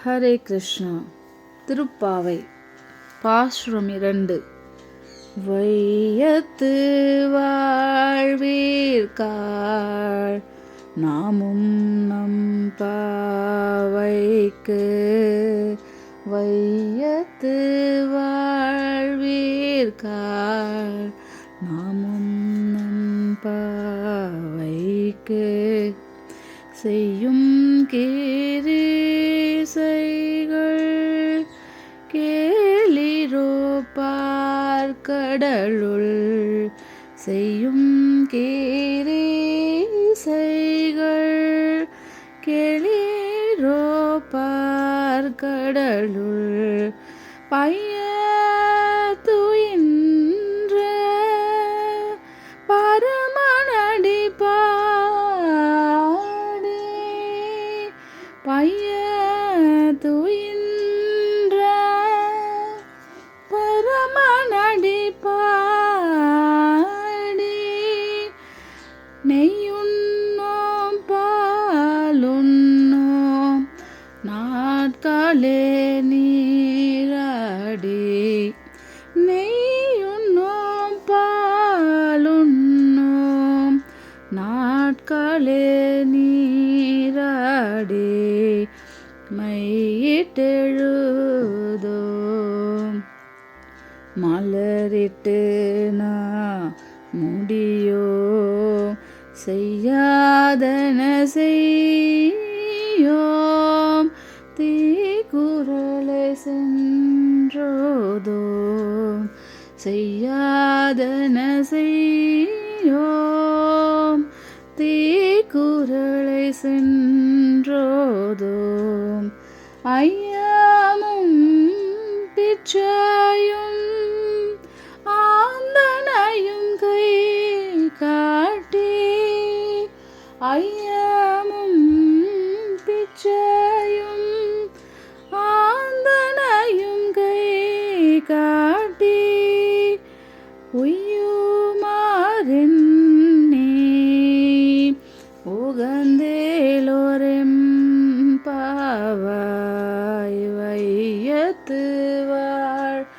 ஹரே கிருஷ்ணா. திருப்பாவை பாசுரம் 2. வையத்து வாழ்வீர்காள் நாமும் நம் பாவைக்கு, வையத்து வாழ்வீர்காள் நாமும் நம் பாவைக்கு, செய்யும் கீரிசைகள் கேளிரோ பார்க்கடலுள், செய்யும் கீரிசைகள் கேளிரோ பார்க்கடலுள், பைய துயின்ற பரமனடி பைய துயின்ற பரமனடி பாடி, நெய்யுண்ணோம் பாலுண்ணோம் நாட்காலே நீராடி, நெய்யுண்ணோம் பாலுண்ணோம் நாட்காலே நீராடி, மையிட்டெழுதோம் மலரிட்டு முடியோ, செய்யாதன செய்யோம் தீக்குறளை சென்றோதோம், செய்யாதன செய்யோம் தீக்குறளை சென்றோதோம், ஐயமும் பிச்சையும் ஆந்தனையும் கை காட்டி, ஐயமும் பிச்சையும் ஆந்தனையும் கை காட்டி, உய்யுமாறென்னே உகந்தேலோரெம் பாவாய், வையத்து வாழ்வீர்காள்.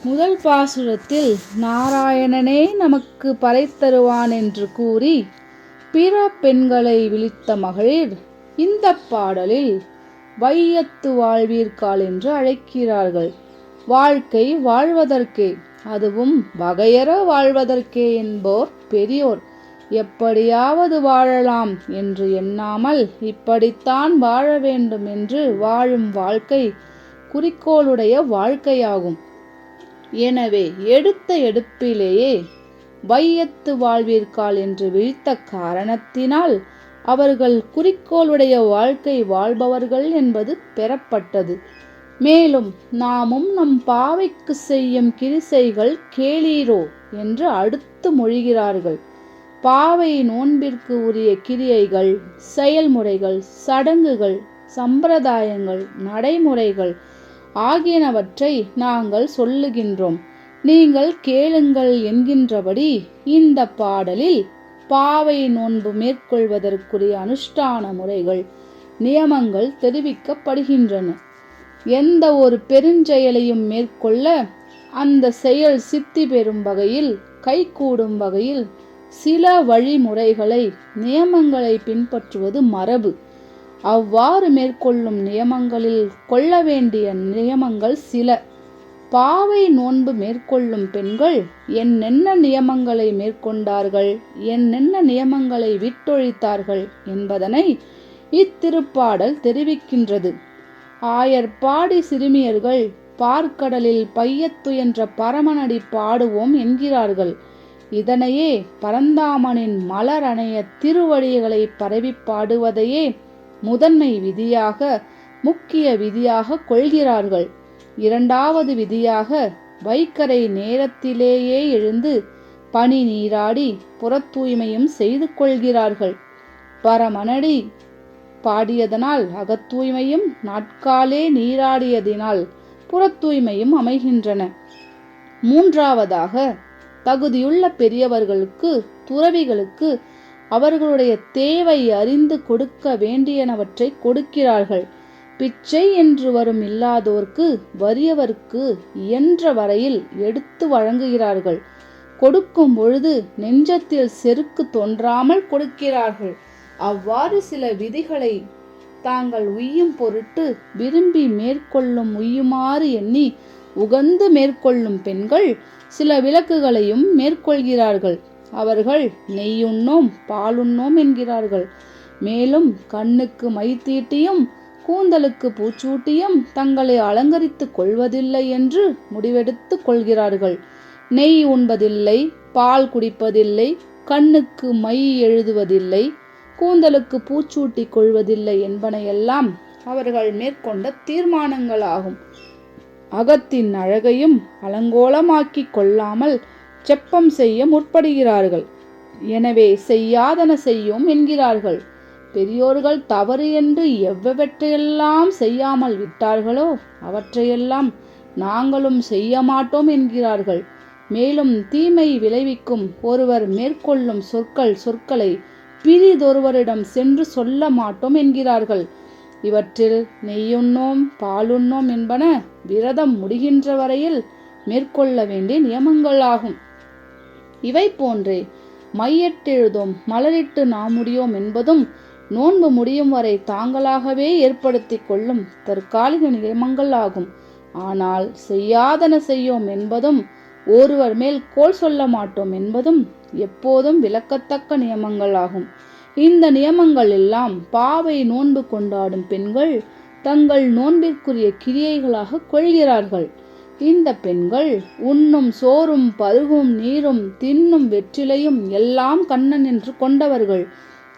முதல் பாசுரத்தில் நாராயணனே நமக்கு பறைத்தருவான் என்று கூறி பிற பெண்களை விழித்த மகளிர் இந்த பாடலில் வையத்து வாழ்வீர்காள் என்று அழைக்கிறார்கள். வாழ்க்கை வாழ்வதற்கே, அதுவும் வகையற வாழ்வதற்கே என்போர் பெரியோர். எப்படியாவது வாழலாம் என்று எண்ணாமல் இப்படித்தான் வாழ வேண்டும் என்று வாழும் வாழ்க்கை குறிக்கோளுடைய வாழ்க்கையாகும். எனவே எடுத்த எடுப்பிலேயே வையத்து வாழ்வீர்காள் என்று விழித்த காரணத்தினால் அவர்கள் குறிக்கோளுடைய வாழ்க்கை வாழ்பவர்கள் என்பது பெறப்பட்டது. மேலும் நாமும் நம் பாவைக்கு செய்யும் கிரிசைகள் கேளீரோ என்று அடுத்து மொழிகிறார்கள். பாவை நோன்பிற்கு உரிய கிரியைகள், செயல்முறைகள், சடங்குகள், சம்பிரதாயங்கள், நடைமுறைகள் ஆகியனவற்றை நாங்கள் சொல்லுகின்றோம், நீங்கள் கேளுங்கள் என்கின்றபடி இந்த பாடலில் பாவை நோன்பு மேற்கொள்வதற்குரிய அனுஷ்டான முறைகள், நியமங்கள் தெரிவிக்கப்படுகின்றன. எந்த ஒரு பெருஞ்செயலையும் மேற்கொள்ள அந்த செயல் சித்தி பெறும் வகையில், கைகூடும் வகையில் சில வழிமுறைகளை, நியமங்களை பின்பற்றுவது மரபு. அவ்வாறு மேற்கொள்ளும் நியமங்களில் கொள்ள வேண்டிய நியமங்கள் சில. பாவை நோன்பு மேற்கொள்ளும் பெண்கள் என்னென்ன நியமங்களை மேற்கொண்டார்கள், என்னென்ன நியமங்களை விட்டொழித்தார்கள் என்பதனை இத்திருப்பாடல் தெரிவிக்கின்றது. ஆயர்பாடி சிறுமியர்கள் பார்க்கடலில் பையத்துயன்ற பரமனடி பாடுவோம் என்கிறார்கள். இதனையே பரந்தாமனின் மலர் அணைய திருவடிகளை பரவி பாடுவதையே முதன்மை விதியாக, முக்கிய விதியாக கொள்கிறார்கள். இரண்டாவது விதியாக வைக்கரை நேரத்திலேயே எழுந்து பனி நீராடி புறத்தூய்மையும் செய்து கொள்கிறார்கள். பரமனடி பாடியதனால் அகத்தூய்மையும், நாட்காலே நீராடியதினால் புறத்தூய்மையும் அமைகின்றன. மூன்றாவதாக தகுதியுள்ள பெரியவர்களுக்கு, துறவிகளுக்கு அவர்களுடைய தேவை அறிந்து கொடுக்க வேண்டியனவற்றை கொடுக்கிறார்கள். பிச்சை என்று வரும் இல்லாதோர்க்கு வறியவர்க்கு இயன்ற வரையில் எடுத்து வழங்குகிறார்கள். கொடுக்கும் பொழுது நெஞ்சத்தில் செருக்கு தோன்றாமல் கொடுக்கிறார்கள். அவ்வாறு சில விதிகளை தாங்கள் உய்யும் பொருட்டு விரும்பி மேற்கொள்ளும் உய்யுமாறு எண்ணி உகந்து மேற்கொள்ளும் பெண்கள் சில விலக்குகளையும் மேற்கொள்கிறார்கள். அவர்கள் நெய்யுண்ணோம் பாலுண்ணோம் என்கிறார்கள். மேலும் கண்ணுக்கு மை தீட்டியும் கூந்தலுக்கு பூச்சூட்டியும் தங்களை அலங்கரித்துக் கொள்வதில்லை என்று முடிவெடுத்து கொள்கிறார்கள். நெய் உண்பதில்லை, பால் குடிப்பதில்லை, கண்ணுக்கு மை எழுதுவதில்லை, கூந்தலுக்கு பூச்சூட்டி கொள்வதில்லை என்பனையெல்லாம் அவர்கள் மேற்கொண்ட தீர்மானங்களாகும். அகத்தின் அழகையும் அலங்கோலமாக்கிக் கொள்ளாமல் செப்பம் செய்ய முற்படுகிறார்கள். எனவே செய்யாதன செய்யோம் என்கிறார்கள். பெரியோர்கள் தவறு என்று எவ்வவற்றையெல்லாம் செய்யாமல் விட்டார்களோ அவற்றையெல்லாம் நாங்களும் செய்ய மாட்டோம் என்கிறார்கள். மேலும் தீமை விளைவிக்கும் ஒருவர் மேற்கொள்ளும் சொற்களை பிறிதொருவரிடம் சென்று சொல்ல மாட்டோம் என்கிறார்கள். இவற்றில் நெய்யுண்ணோம் பாலுண்ணோம் என்பன விரதம் முடிகின்ற வரையில் மேற்கொள்ள வேண்டிய நியமங்களாகும். இவை போன்றே மையிட்டெழுதோம் மலரிட்டு நாமுடியோம் என்பதும் நோன்பு முடியும் வரை தாங்களாகவே ஏற்படுத்தி கொள்ளும் தற்காலிக நியமங்கள் ஆகும். ஆனால் செய்யாதன செய்யோம் என்பதும் ஒருவர் மேல் கோல் சொல்ல மாட்டோம் என்பதும் எப்போதும் விளக்கத்தக்க நியமங்கள் ஆகும். இந்த நியமங்கள் எல்லாம் பாவை நோன்பு கொண்டாடும் பெண்கள் தங்கள் நோன்பிற்குரிய கிரியைகளாக கொள்கிறார்கள். இந்த பெண்கள் உண்ணும் சோறும் பருகும் நீரும் தின்னும் வெற்றிலையும் எல்லாம் கண்ணன் என்று கொண்டவர்கள்.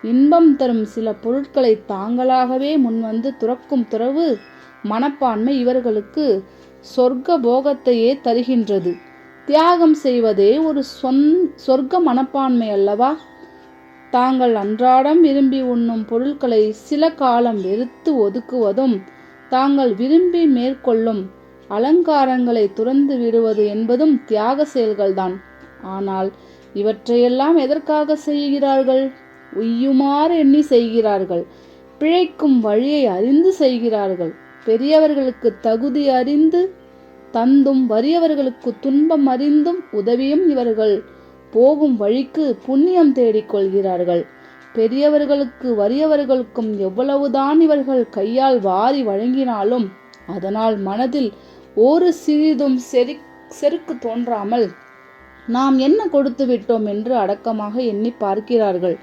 இன்பம் தரும் சில பொருட்களை தாங்களாகவே முன்வந்து துறக்கும் துறவு மனப்பான்மை இவர்களுக்கு சொர்க்க போகத்தையே தருகின்றது. தியாகம் செய்வதே ஒரு சொர்க்க மனப்பான்மை அல்லவா? தாங்கள் அன்றாடம் விரும்பி உண்ணும் பொருட்களை சில காலம் வெறுத்து ஒதுக்குவதும் தாங்கள் விரும்பி மேற்கொள்ளும் அலங்காரங்களை துறந்து விடுவது என்பதும் தியாக செயல்கள்தான். ஆனால் இவற்றையெல்லாம் எதற்காக செய்கிறார்கள்? உய்யுமாறு எண்ணி செய்கிறார்கள். பிழைக்கும் வழியை அறிந்து செய்கிறார்கள். பெரியவர்களுக்கு தகுதி அறிந்து தந்தும் வறியவர்களுக்கு துன்பம் அறிந்தும் உதவியும் இவர்கள் போகும் வழிக்கு புண்ணியம் தேடிக்கொள்கிறார்கள். பெரியவர்களுக்கு வறியவர்களுக்கும் எவ்வளவுதான் இவர்கள் கையால் வாரி வழங்கினாலும் அதனால் மனதில் ஒரு சிறிதும் செருக்கு தோன்றாமல் நாம் என்ன கொடுத்து விட்டோம் என்று அடக்கமாக எண்ணி பார்க்கிறார்கள்.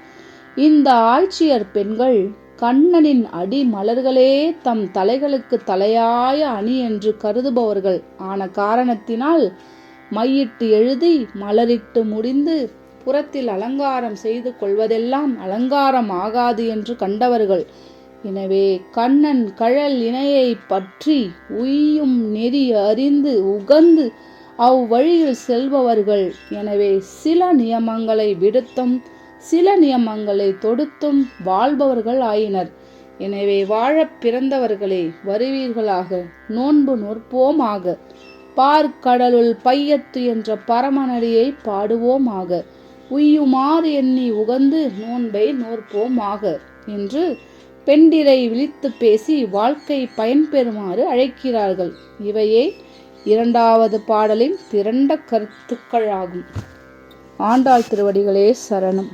இந்த ஆட்சியர் பெண்கள் கண்ணனின் அடி மலர்களே தம் தலைகளுக்கு தலையாய அணி என்று கருதுபவர்கள் ஆன காரணத்தினால் மையிட்டு எழுதி மலரிட்டு முடிந்து புறத்தில் அலங்காரம் செய்து கொள்வதெல்லாம் அலங்காரம் ஆகாது என்று கண்டவர்கள். எனவே கண்ணன் கழல் இணையை பற்றி உய்யும் நெறி அறிந்து உகந்து அவ்வழியில் செல்பவர்கள். எனவே சில நியமங்களை விடுத்தும் சில நியமங்களை தொடுத்தும் வாழ்பவர்கள் ஆயினர். எனவே வாழப் பிறந்தவர்களே வருவீர்களாக, நோன்பு நோற்போமாக, பார்க்கடலுள் பையத்து என்ற பரமனடியை பாடுவோமாக, உய்யுமாறு எண்ணி உகந்து நோன்பை நோற்போமாக என்று பெண்டிரை விழித்து பேசி வாழ்க்கை பயன்பெறுமாறு அழைக்கிறார்கள். இவையே இரண்டாவது பாடலின் திரண்ட கருத்துக்களாகும். ஆண்டாள் திருவடிகளே சரணம்.